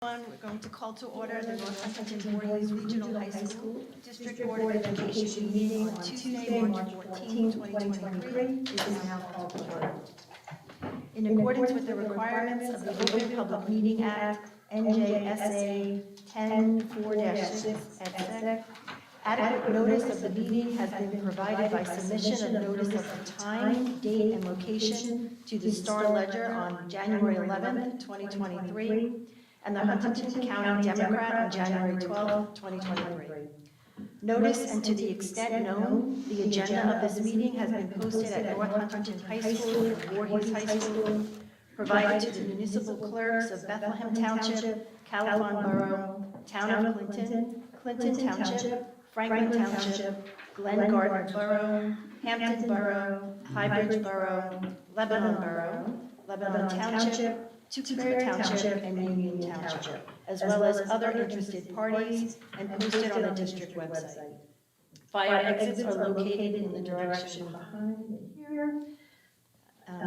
We're going to call to order the North Hunterdon-Voorhees Regional High School District Board of Education meeting on Tuesday, March 14, 2023. It is now called to order. In accordance with the requirements of the Open Public Meeting Act, NJSA 10-4-6, etc., adequate notice of the meeting has been provided by submission of notice of the time, date, and location to the Star Ledger on January 11, 2023, and the Hunterdon County Democrat on January 12, 2023. Notice, and to the extent known, the agenda of this meeting has been posted at North Hunterdon High School and Voorhees High School, provided to the municipal clerks of Bethlehem Township, Califon Borough, Town of Clinton, Clinton Township, Franklin Township, Glen Garden Borough, Hampton Borough, Highbridge Borough, Lebanon Borough, Lebanon Township, Tewksbury Township, and Union Township, as well as other interested parties, and posted on the district website. Fire exits are located in the direction behind here.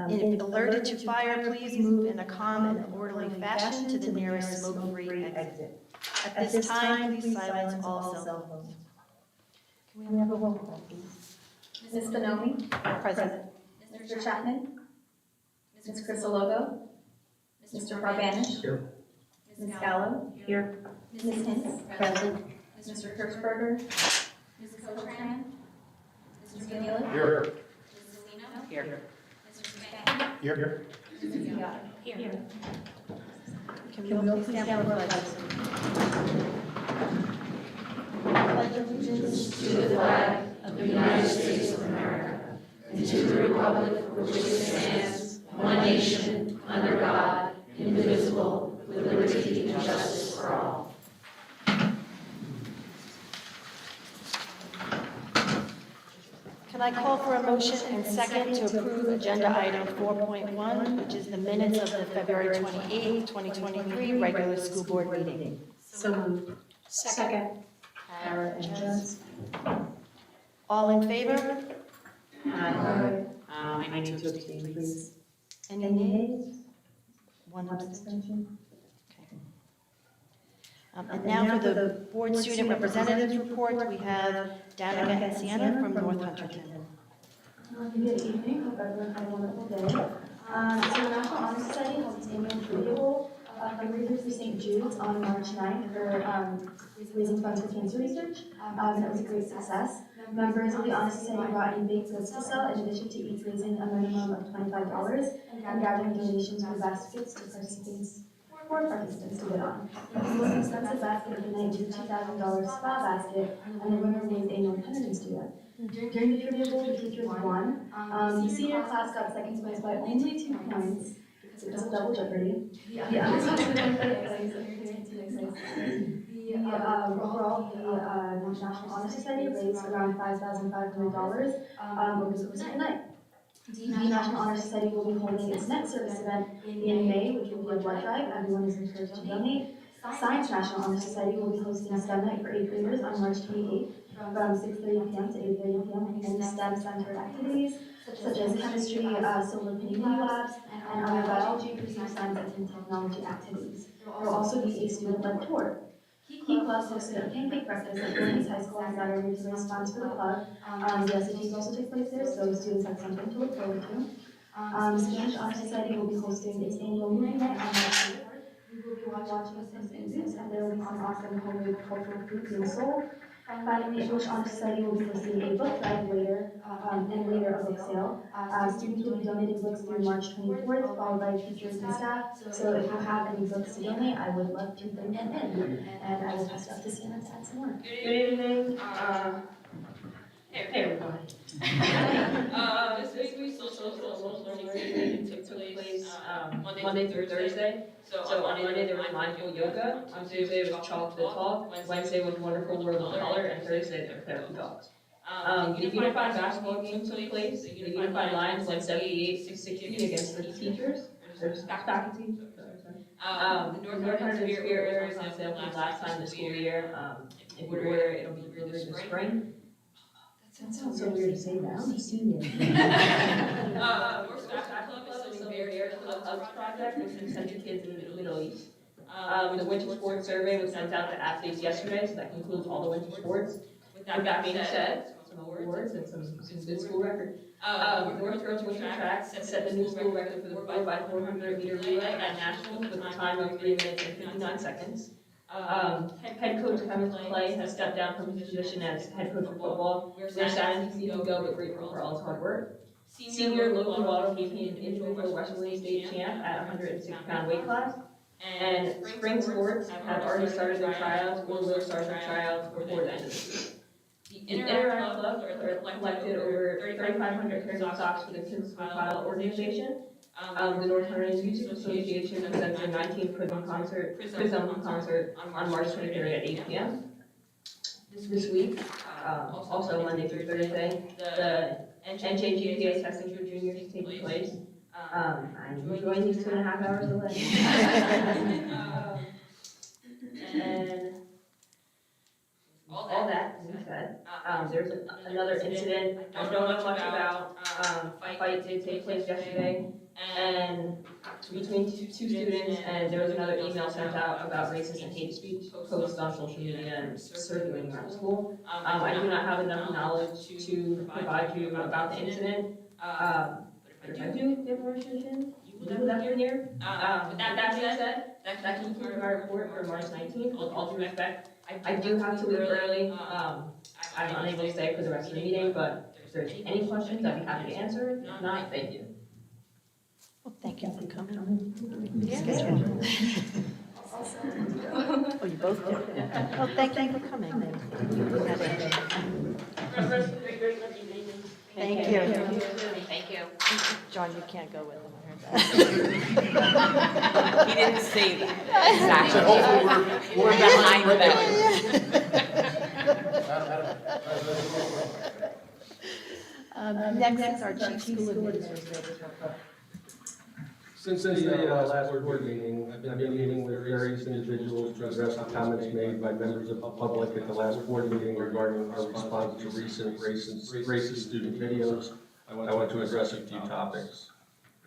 If alerted to fire, please move in a calm and orderly fashion to the nearest smoke-free exit. At this time, please silence all cell phones. Can we have a roll call, please? Ms. Bonomi? Present. Mr. Chapman? Ms. Crisologo? Mr. Barbanish? Here. Ms. Gallo? Here. Ms. Hintz? Present. Mr. Kirchberger? Ms. Cotran? Mr. Vanilla? Here. Ms. Zelino? Here. Mr. Spank? Here. Ms. Ziegler? Here. Can we all please stand for the pledge? Pledge allegiance to the flag of the United States of America and to the republic for which it stands, one nation, under God, indivisible, with liberty and justice for all. Can I call for a motion and second to approve agenda item 4.1, which is the minutes of the February 28, 2023 regular school board meeting? So moved. Second. Kara and Jess. All in favor? Aye. I need to abstain, please. Any nays? One abstention. Okay. And now for the board student representatives report, we have Danica and Sienna from North Hunterdon. Good evening, hope everyone had a wonderful day. So the National Honor Society held its annual Video Bowl fundraiser for St. Jude's on March 9th for raising funds for cancer research. And it was a great success. Members of the Honor Society brought in baked goods to sell, in addition to each raising a minimum of $25 and gathering donations for baskets to participants. For participants to bid on. The most expensive basket of the night was a $2,000 spa basket, and the winner was a North Hunterdon student. During the Trivia Bowl, the teachers won. The senior class got second place by only 2 points, because it was a double jeopardy. Overall, the National Honor Society raised around $5,500 over the course of the night. The National Honor Society will be holding its next service event in May, which will be a blood drive. Everyone is encouraged to donate. Science National Honor Society will be hosting a STEM night for 8th graders on March 28th from 6:30 p.m. to 8:30 p.m. and STEM-centered activities such as chemistry, solar panel labs, and other biology, computer science, and technology activities. There will also be a student-led tour. Key Club hosted a pancake breakfast at Voorhees High School on Saturday to raise funds for the club. The SATs also took place there, so students had something to look forward to. Spanish Honor Society will be hosting its annual movie night on March 4th. We will be watching some movies, and there will be some awesome homemade cultural food being sold. Finally, English Honor Society will be hosting a book drive later, and later a book sale. Students will be donating books through March 24th, followed by teachers and staff. So if you have any books to donate, I would love to bring them in. And I will pass it up to Sienna to add some more. Good evening. Hey everyone. This week we social meeting took place Monday through Thursday. So on Monday there was mindful yoga, on Tuesday it was chocolate talk, Wednesday was wonderful world of color, and Thursday there were therapy talks. The unified basketball game took place. The unified Lions won 78-60 against the teachers. There's faculty. The North Hunterdon Spirit Area is on sale for the last time this school year. In order, it'll be delivered in the spring. That sounds so weird to say that. I'm a senior. North Basketball Club is celebrating their Clubs project, which is sending kids in the Middle East. The winter sports survey was sent out to athletes yesterday, so that concludes all the winter sports. With that being said, some awards and some good school record. North Girls Winter Track set the new school record for the 4x400 meter relay at nationals with a time of 3 minutes and 59 seconds. Head coach Kevin Clay has stepped down from his position as head coach of football. We're sad to see him go, but grateful for all his hard work. Senior local auto became an individual wrestling state champ at 160-pound weight class. And spring sports have already started their tryouts or will start their tryouts before the end of the week. The Interact Club collected over 3,500 pairs of socks for the Kids Compile organization. The North Hunterdon Music Association presents their 19th Prism concert on March 23rd at 8 p.m. This week, also Monday through Thursday, the NHV testing for juniors is taking place. I'm enjoying these 2.5 hours delay. And all that being said, there's another incident I don't know much about. A fight did take place yesterday, and between two students, and there was another email sent out about racist and hate speech posted on social media and circulating around school. I do not have enough knowledge to provide you about the incident. But if I do get more information, you will have to hear. With that being said, that concludes my report for March 19th. With all due respect, I do have to leave early. I'm unable to stay for the rest of the meeting, but if there's any questions, I'd be happy to answer. If not, thank you. Well, thank you for coming. Oh, you both did? Well, thank you for coming. Thank you. Thank you. John, you can't go with him, I heard that. He didn't say that. Exactly. We're behind them. Next is our chief school administrator. Since the last board meeting, I've been meeting with various individuals to address the comments made by members of the public at the last board meeting regarding our response to recent racist student videos. I want to address a few topics.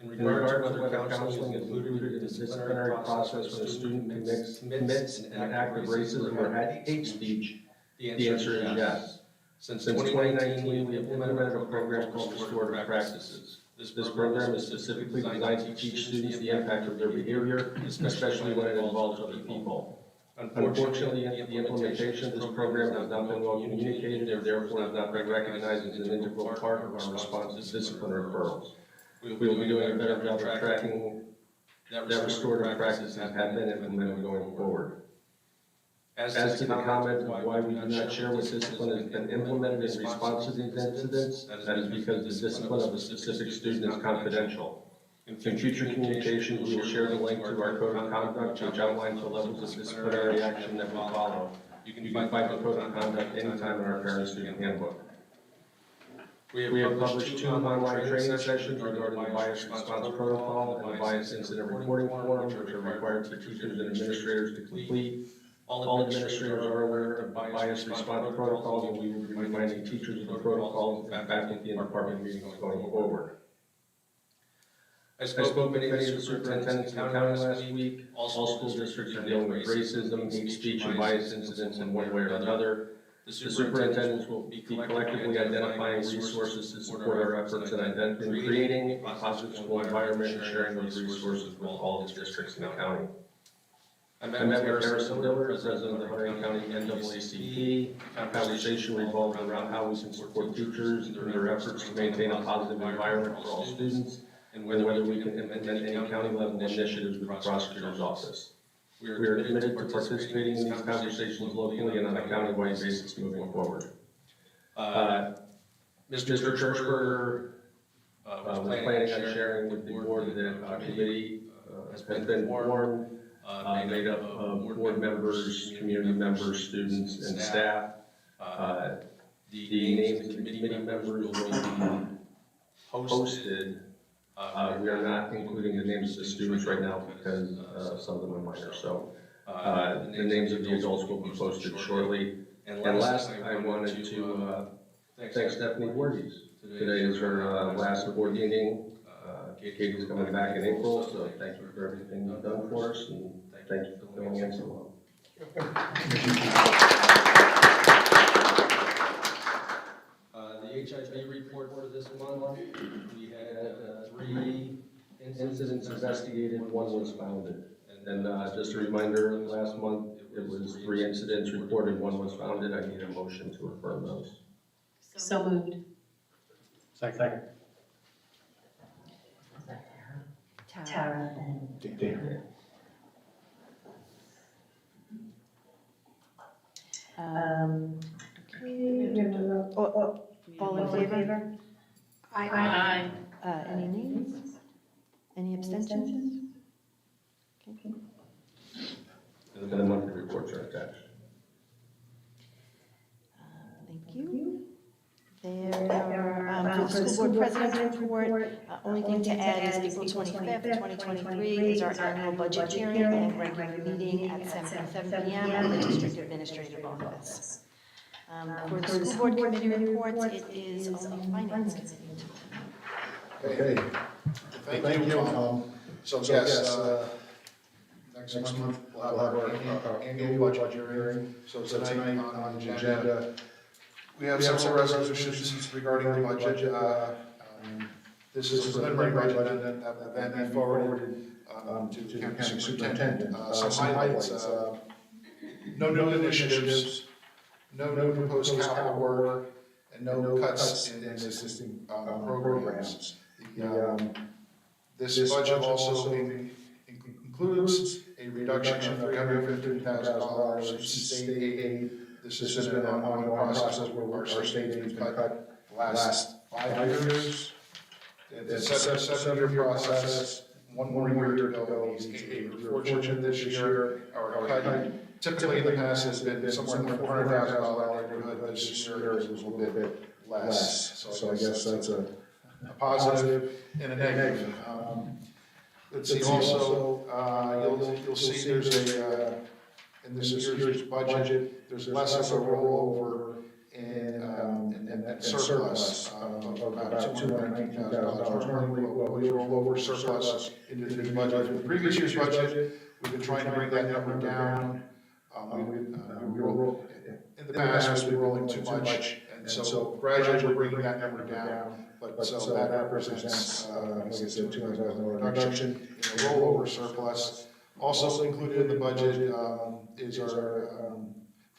In regard to whether counseling is included in the disciplinary process when a student commits an act of racism or hate speech, the answer is yes. Since 2019, we have implemented a program called Restorative Practices. This program is specifically designed to teach students the impact of their behavior, especially when it involves other people. Unfortunately, the implementation of this program has not been well communicated and therefore has not been recognized as an integral part of our response to disciplinary referrals. We will be doing a better job of tracking that restorative practices have been implemented going forward. As to the comment of why we do not share what discipline has been implemented in response to these incidents, that is because the discipline of a specific student is confidential. In future communications, we will share the link to our code of conduct, which outlines the levels of disciplinary action that we follow. You can find the code of conduct anytime in our parent-student handbook. We have published 2 online training sessions regarding the bias response protocol and the bias incident reporting form, which are required for teachers and administrators to complete. All administrators are aware of bias response protocols, and we will be reminding teachers of the protocols and faculty and department meetings going forward. I spoke with many of the superintendents in the county last week. All school districts are dealing with racism, hate speech, and bias incidents in one way or another. The superintendents will be collectively identifying resources to support our efforts in creating a positive school environment and sharing those resources with all the districts in the county. I met with Harrison Diller, president of the Hunterdon County NAACP. Our conversation revolved around how we can support teachers in their efforts to maintain a positive environment for all students, and whether we can implement any county-level initiatives with the prosecutor's office. We are committed to participating in these conversations locally and on a county-wide basis moving forward. Mr. Kirschberger was planning on sharing with the board that committee has been formed, made up of board members, community members, students, and staff. The names of the committee members will be posted. We are not including the names of the students right now because some of them are minor. So the names of the adults will be posted shortly. And last, I wanted to thank Stephanie Voorhees. Today is her last board meeting. Katie's coming back in April, so thank you for everything you've done for us, and thank you for filling in so well. The HIV report for this month, we had 3 incidents investigated, 1 was founded. And just a reminder, last month it was 3 incidents reported, 1 was founded. I need a motion to affirm those. So moved. Second. Tara and Dan. All in favor? Aye. Any nays? Any abstentions? Okay. And then the monthly reports are attached. Thank you. There are, for the school board president's report, only thing to add is April 25th, 2023 is our annual budget hearing and regular meeting at 7 p.m. at the district administrative office. For the school board committee reports, it is only finance committee. Okay, thank you. So yes, next month we'll have our annual budget hearing. So tonight on the agenda, we have several resolutions regarding the budget. This is a preliminary budget that will then be forwarded to the county superintendent. Some highlights, no new initiatives, no new proposed capital work, and no cuts in existing programs. This budget also includes a reduction of $350,000 in state aid. This has been an ongoing process where our state aid has been cut the last 5 years. It's a 7-year process, 1 more year to go. We're fortunate this year, our cut typically in the past has been somewhere in the $400,000 neighborhood. This year is a little bit less. So I guess that's a positive and a negative. Let's see also, you'll see there's in this year's budget, there's less of a rollover in surplus of about $219,000. Normally, we roll over surplus into the new budget. In the previous year's budget, we've been trying to bring that number down. In the past, we've been rolling too much, and so gradually we're bringing that number down. But so that represents, like I said, $200,000 reduction in the rollover surplus. Also included in the budget is our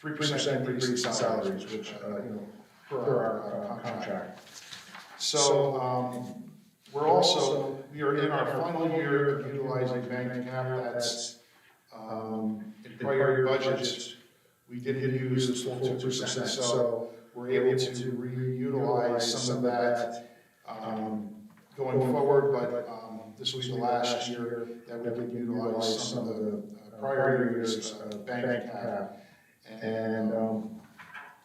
3% increase in salaries, which per our contract. So we are in our final year of utilizing bank cap. That's in prior year budgets, we didn't use the full 2%. So we're able to reutilize some of that going forward, but this was the last year that we did utilize some of the prior year's bank cap. And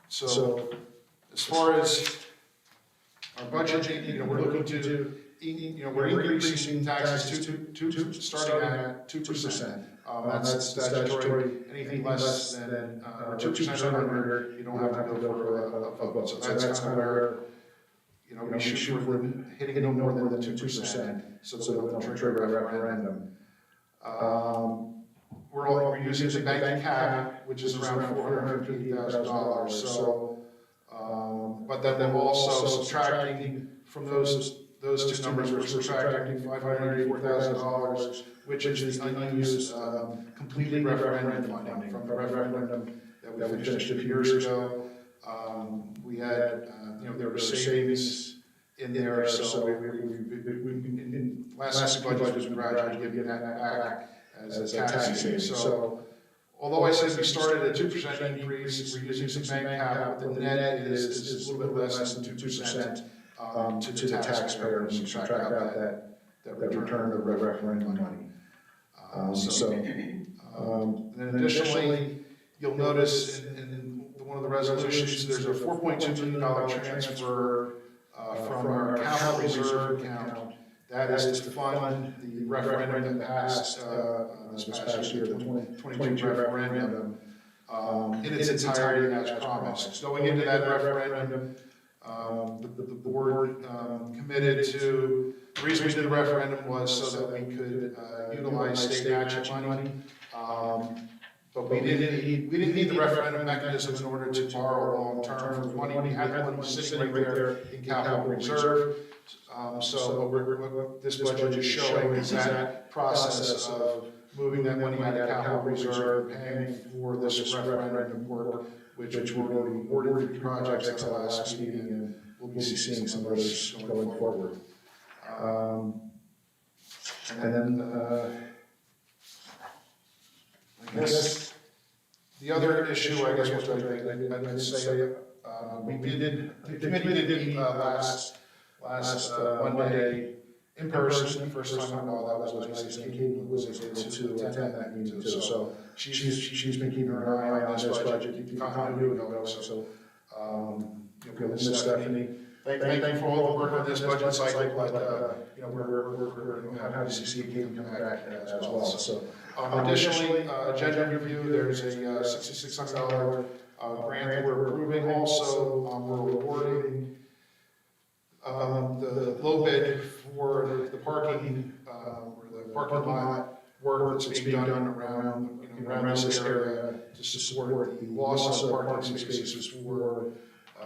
so as far as our budget, we're looking to we're increasing taxes starting at 2%. That's statutory. Anything less than or 2% or under, you don't have to go for a vote. So that's kind of where we shoot for hitting no more than 2%, so that we don't trigger a referendum. We're using the bank cap, which is around $450,000. So, but then we're also subtracting from those two numbers. We're subtracting $584,000, which is the unused completed referendum funding from the referendum that we finished a few years ago. We had, there were savings in there, so we in last budget was gradually giving that back as a tax savings. So although I said we started at 2% increase, we're using some bank cap, but the net is a little bit less than 2% to the taxpayer when you subtract out that return of referendum money. And then additionally, you'll notice in one of the resolutions, there's a $4.2 million transfer from our capital reserve account. That is to fund the referendum that passed this past year, the 2022 referendum, in its entirety as promised. Going into that referendum, The board committed to, the reason we did the referendum was so that we could utilize state matching money. But we didn't need the referendum mechanism in order to borrow long-term for money. We had the money sitting right there in capital reserve. So what this budget is showing is that process of moving that money out of capital reserve, paying for this referendum work, which we awarded 3 projects at the last meeting, and we'll be seeing some others going forward. And then, I guess the other issue, I guess, which I didn't say, the committee did meet last Monday in person, first time in a while. That was nice, and Katie was able to attend that meeting too. So she's been keeping her eye on this budget, keeping continuity going. So, Miss Stephanie, thank you for all the work on this budget cycle, but, we're happy to see Katie come back as well. So, additionally, agenda review, there's a $6,600 grant that we're approving. Also, we're awarding the low bid for the parking, or the parking lot work that's being done around this area to support the loss of parking spaces for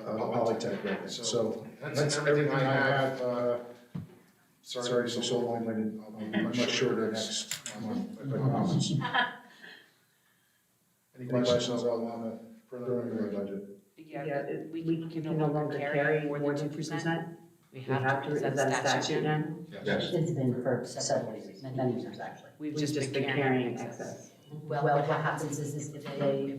the Polytech building. So that's everything I have. Sorry to be so long-winded. I'll be much shorter next month. I promise. Any questions on the preliminary budget? Yeah, we can no longer carry more than 2%. We have to, is that a statute now? Yes. It's been for several years, many years actually. We've just been carrying excess. Well, what happens is if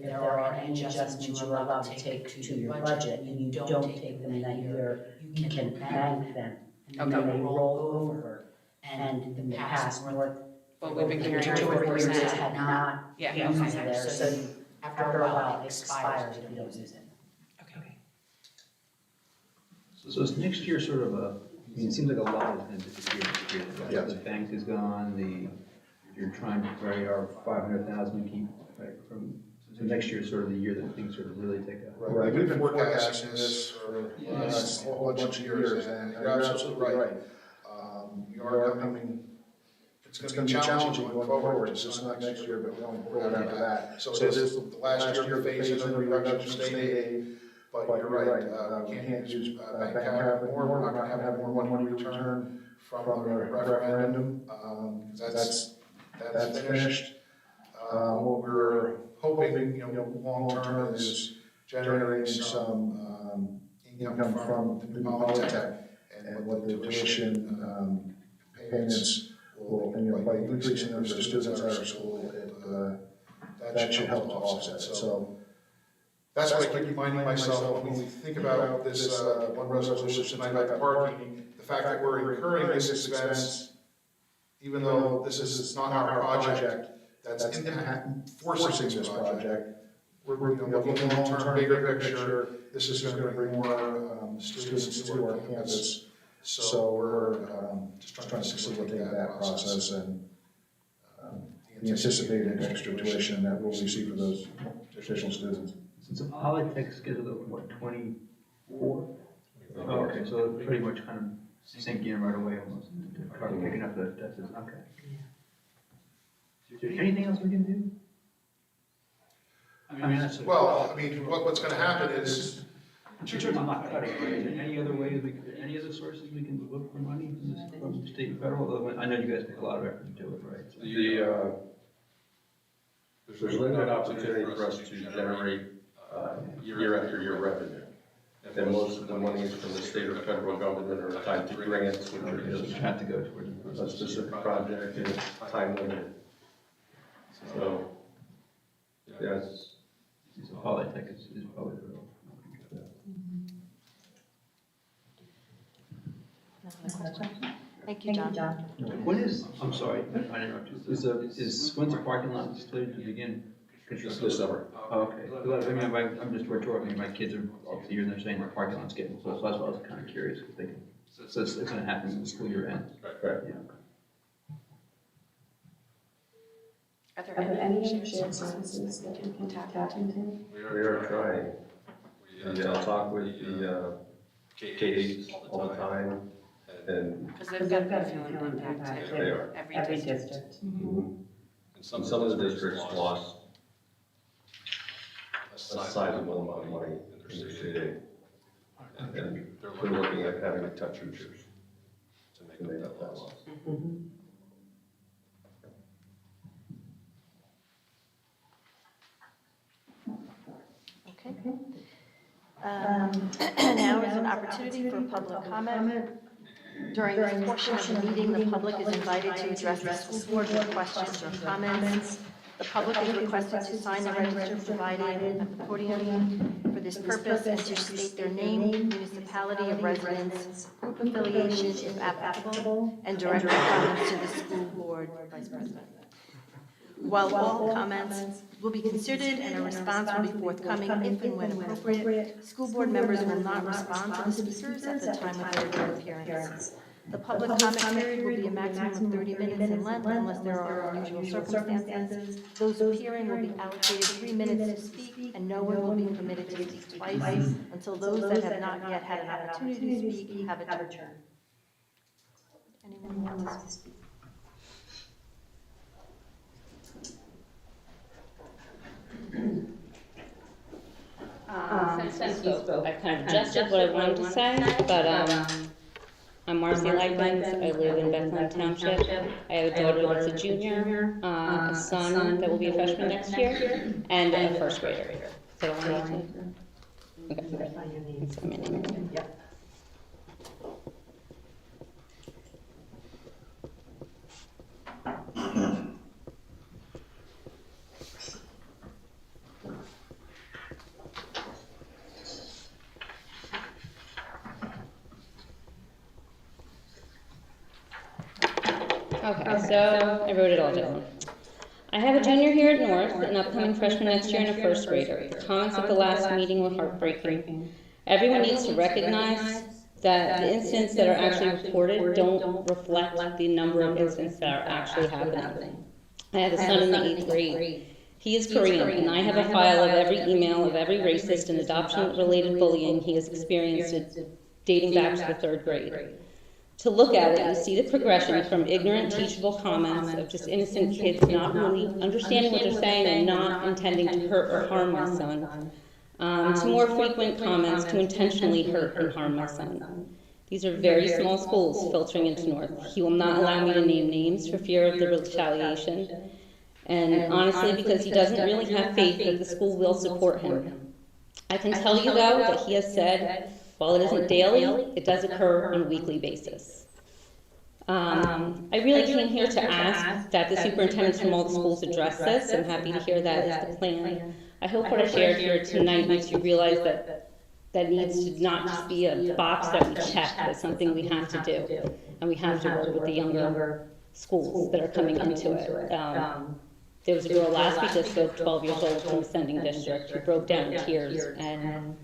there are any adjustments you're allowed to take to your budget and you don't take them in that year, you can bank them. And then they roll over. And in the past, But we've been carrying 2 or 3 years 4%. had not Yeah, used okay. there, so after a while it expires if you don't use it. Okay. So is next year sort of a, I mean, it seems like a lot is going to disappear. Yes. The bank is gone, you're trying to carry our 500,000 keep, right, from, so next year is sort of the year that things sort of really take a. Right, we've been forecasting this for a whole bunch of years, and you're absolutely right. We are coming, it's going to be challenging going forward, just not next year, but going forward after that. So it is the last year phase in the reduction of state aid, but you're right, we can't use bank capital more, we're not going to have more money returned from the referendum, because that's finished. What we're hoping, long-term is generating some income from the new Polytech, and what the tuition payments will, by increasing the number of students at our school, that should help to offset. So that's why I keep reminding myself when we think about this one resolution tonight about parking, the fact that we're incurring this expense, even though this is not our project that's forcing this project, we're looking at the long-term, bigger picture. This is going to bring more students to our campus. So we're just trying to facilitate that process and the anticipated extra tuition that we'll receive for those additional students. Since the Polytech scheduled at what, 24? Oh, okay, so it's pretty much kind of sinking in right away almost, picking up the deficit, okay. Is there anything else we can do? I mean, that's. What's going to happen is. I'm not cutting, right? Is there any other ways, any other sources we can look for money from state and federal? Although I know you guys take a lot of effort to do it, right? So There's limited opportunity for us to generate year after year revenue. And most of the money is from the state or federal government or tied to grants, which are you just have to go towards a specific project and it's time limited. So, yes. So Polytech is probably the real. Thank you, John. What is, I'm sorry, I interrupted you. When's the parking lot slated to begin? This summer. Oh, okay. I mean, I'm just rhetorical, my kids are obviously here and they're saying the parking lot's getting full, so that's why I was kind of curious, because they can, so it's gonna happen when the school year ends. Right. Yeah. Are there Are there any shared shared services that we can tap into? We are trying. I'll talk with the case all the time, and Because they've got a feeling impact they are. every district. And some of the districts lost a sizable amount of money in their city. And they're looking at having to touch teachers to make up that loss. Okay. Now is an opportunity for public comment. During this portion of the meeting, the public is invited to address the school board with questions or comments. The public is requested to sign the register provided at the podium for this purpose and to state their name, municipality of residence, group affiliation if applicable, and direct comments to the school board vice president. While all comments will be considered and a response will be forthcoming if and when appropriate, school board members will not respond to the speakers at the time of their appearance. The public comment period will be a maximum of 30 minutes in length unless there are unusual circumstances. Those appearing will be allocated 3 minutes to speak, and no one will be permitted to speak twice until those that have not yet had an opportunity to speak have a turn. Anyone want to speak? Since you spoke, I kind of adjusted what I wanted to say, but I'm Marcy Lightens. I live in Bethlehem Township. I have a daughter that's a junior, a son that will be a freshman next year, and a first grader. Is that all I need to? Okay. That's my name. Yep. Okay, so I wrote it all down. I have a junior here at North, an upcoming freshman next year, and a first grader. The comments at the last meeting were heartbreaking. Everyone needs to recognize that the incidents that are actually reported don't reflect the number of incidents that are actually happening. I have a son in the 8th grade. He is Korean, and I have a file of every email of every racist and adoption-related bullying he has experienced dating back to the 3rd grade. To look at it, you see the progression from ignorant, teachable comments of just innocent kids not really understanding what they're saying and not intending to hurt or harm my son, to more frequent comments to intentionally hurt and harm my son. These are very small schools filtering into North. He will not allow me to name names for fear of the retaliation, and honestly because he doesn't really have faith that the school will support him. I can tell you though that he has said, while it isn't daily, it does occur on a weekly basis. I really came here to ask that the superintendents from all the schools address this. I'm happy to hear that is the plan. I hope what I shared here tonight makes you realize that that needs to not just be a box that we check, but something we have to do. And we have to work with the younger schools that are coming into it. There was a girl last week that's 12 years old from the sending district who broke down in tears. And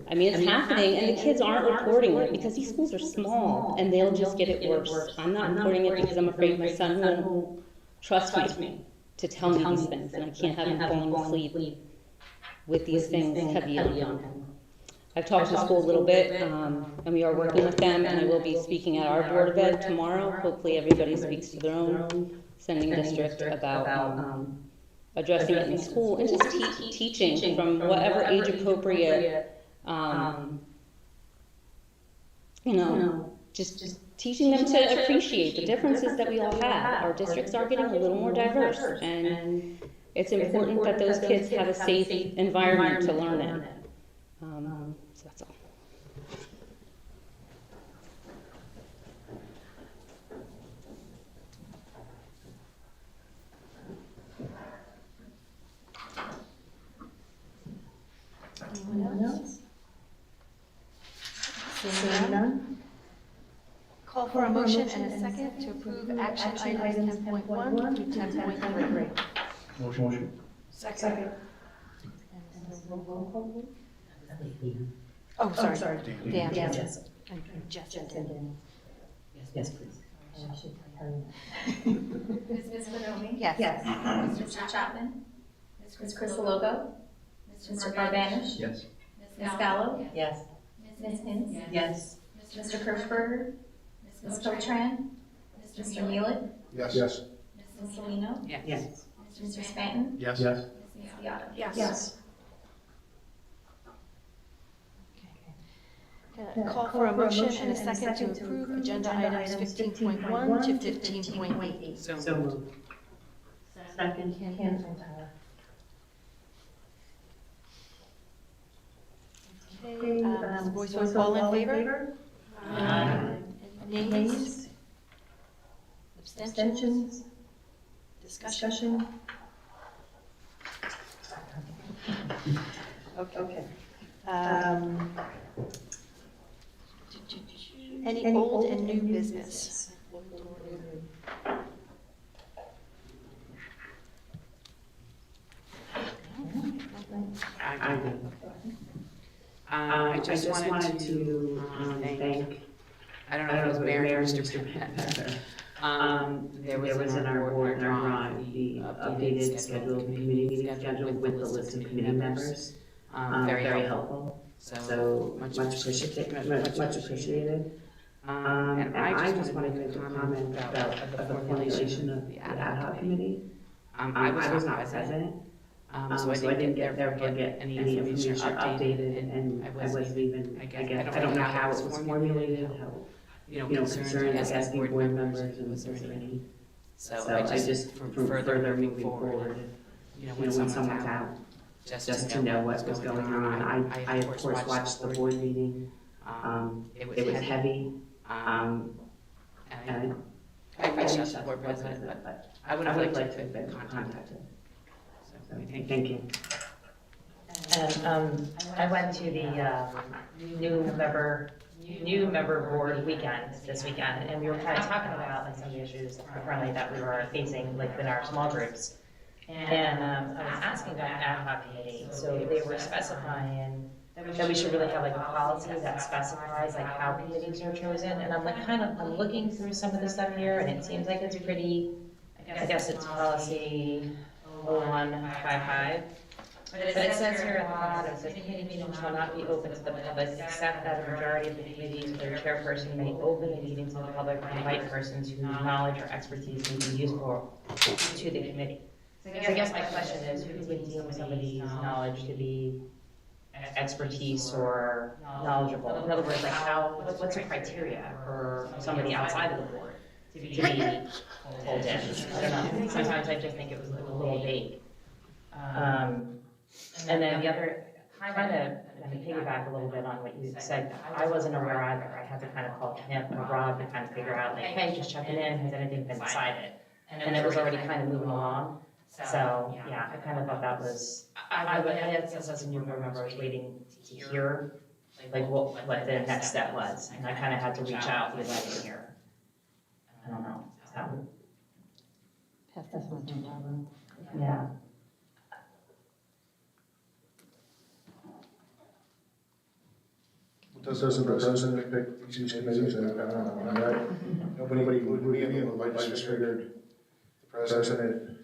I mean, it's happening, and the kids aren't reporting it because these schools are small, and they'll just get it worse. I'm not reporting it because I'm afraid my son won't trust me to tell me these things, and I can't have him falling asleep with these things heavy on him. I've talked to the school a little bit, and we are working with them, and I will be speaking at our Board of Ed tomorrow. Hopefully everybody speaks to their own sending district about addressing it in school and just teaching from whatever age appropriate, just teaching them to appreciate the differences that we all have. Our districts are getting a little more diverse, and it's important that those kids have a safe environment to learn in. So that's all. Anyone else? Seeing none? Call for a motion and a second to approve action items 10.1 through 10.3. Motion. Second. Oh, sorry. Dan. Yes. And Jess. Yes, please. Ms. Bonomi? Yes. Mr. Chapman? Ms. Crisologo? Mr. Barbanish? Yes. Ms. Gallo? Yes. Ms. Pins? Yes. Mr. Kirschberger? Ms. Beltran? Mr. Nealon? Yes. Ms. Salino? Yes. Mr. Stanton? Yes. Ms. Beata? Yes. Call for a motion and a second to approve agenda items 15.1 to 15.8. So moved. Second. Okay, voice vote, all in favor? Aye. Nays? Abstentions? Discussion? Okay. Any old and new business? I do. I just wanted to thank, I don't know if it was Mayor or Mr. Pender. There was in our board drive, the updated schedule, the committee meeting schedule with the list of committee members. Very helpful, so much appreciated. And I just wanted to make a comment about the formulation of the ad hoc committee. I was not present. So I didn't therefore get any information updated, and I wasn't even, I don't know how it was formulated, how, concerns, I guess, board members, and was there any? So I just, from further moving forward, when someone's out, just to know what was going on. I of course watched the board meeting, it was heavy, and I reached out to the board president, but I would have liked to have been contacted. So, thank you. And I went to the new member board weekend this weekend, and we were kind of talking about like some of the issues apparently that we were facing like in our small groups. And I was asking about ad hoc committee, so they were specifying that we should really have like a policy that specifies like how committees are chosen. And I'm like I'm looking through some of the stuff here, and it seems like it's pretty, I guess it's policy 0155. But it says here at the bottom, it says committee meetings shall not be open to the public except that a majority of the committees, their chairperson may open the meeting to the public and invite persons whose knowledge or expertise may be useful to the committee. So I guess my question is, who would deem somebody's knowledge to be expertise or knowledgeable? In other words, like what's the criteria for somebody outside of the board to be pulled in? I don't know, sometimes I just think it was a little vague. And then the other, kind of piggyback a little bit on what you said, I wasn't aware either. I had to kind of call Kent or Rob to kind of figure out, like, hey, just checking in, has anything been decided? And it was already kind of moving along. So, yeah, I kind of thought that was, as a new board member, I was waiting to hear, like, what the next step was. And I kind of had to reach out because I didn't hear. I don't know, so. Pass this on to Robin. Yeah. Doesn't the president pick these committees? I don't know, right? Nobody would be able to, I just figured the president,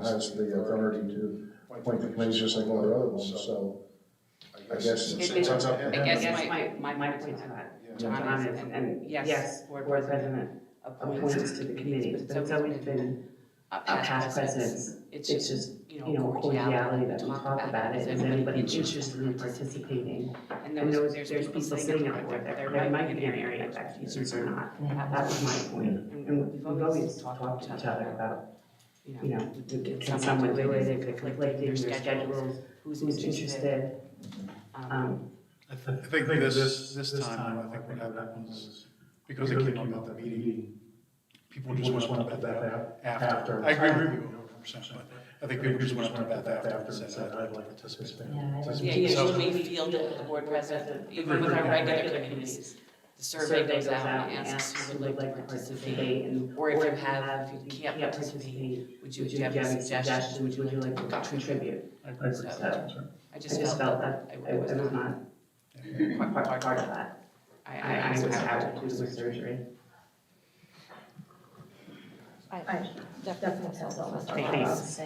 has the authority to appoint the committees just like all the other ones, so I guess it's up to him. I guess my point to that, John, is, and yes, board president appoints to the committees, but it's always been past precedents. It's just, cordiality that we talk about it. Is anybody interested in participating? And there's people sitting up there, there might be an area of expertise or not. That was my point. And we've always talked to each other about, can someone do it, if it's conflicting, their schedules, who's interested. I think this time, I think what happened was, because it came up at the meeting, people just went up to Beth after. I agree with you 100%, but I think people just went up to Beth after and said, I'd like to participate. Yeah, usually we field it with the board president, even with our regular committees. The survey goes out and asks who would like to participate, or if you can't participate, do you have any suggestions, would you like to contribute? So, I just felt that I was not part of that. I was out to do the surgery. I definitely felt that. Thanks.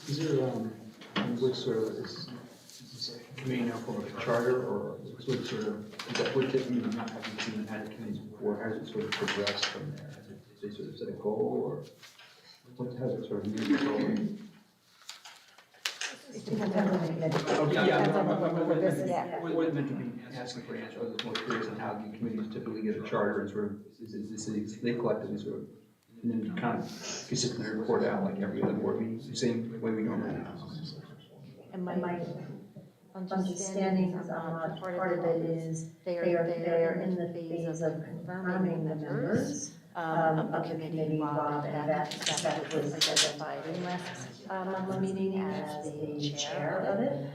Is there, which service? committee now for a charter, or is that what typically not having seen added committees before, how does it sort of progress from there? Has they sort of set a goal, or has it sort of moved forward? It depends on the committee. Oh, yeah, Depends on I what this is. wasn't meant to be asking for an answer, I was more curious on how the committees typically get a charter and sort of, they collectively sort of, and then kind of consistently report out like every other board meeting, the same way we normally do. And my understanding is, part of it is, they are in the phase of confirming the members of the committee, Rob, and that was identified in last meeting as the chair of it.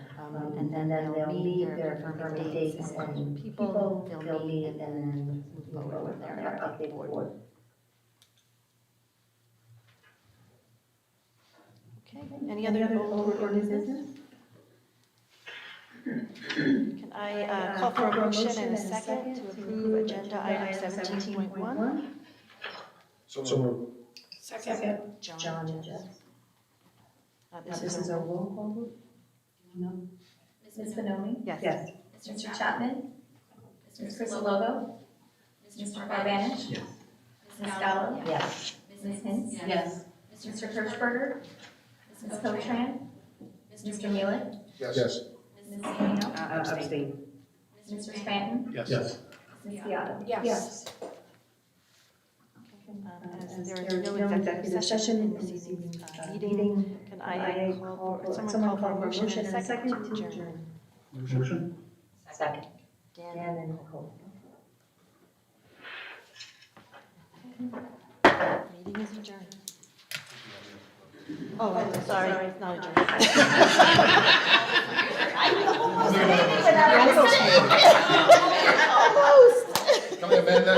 And then they'll meet their confirmed dates and people, they'll meet and then move forward with their update board. Okay, any other old or new business? Can I call for a motion and a second to approve agenda item 17.1? So moved. Second. John and Jeff. This This is a roll call vote? No? Ms. Bonomi? Yes. Mr. Chapman? Ms. Crisologo? Mr. Barbanish? Yes. Ms. Gallo? Yes. Ms. Hinz? Yes. Mr. Kirschberger? Ms. Kotran? Mr. Mulek? Yes. Ms. Zeno? Abstain. Mr. Stanton? Yes. Ms. Beato? Yes. As there is no executive session in this evening's meeting, can I call for, someone call for a motion and a second to adjourn? Motion? Second. Dan and Nicole. Meeting is adjourned. Oh, I'm sorry, it's not adjourned. Almost. Can we amend that?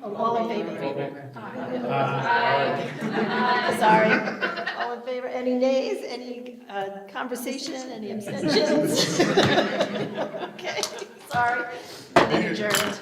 All in favor? Sorry. All in favor? Any nays? Any conversation? Any abstentions? Okay, sorry. Meeting adjourned.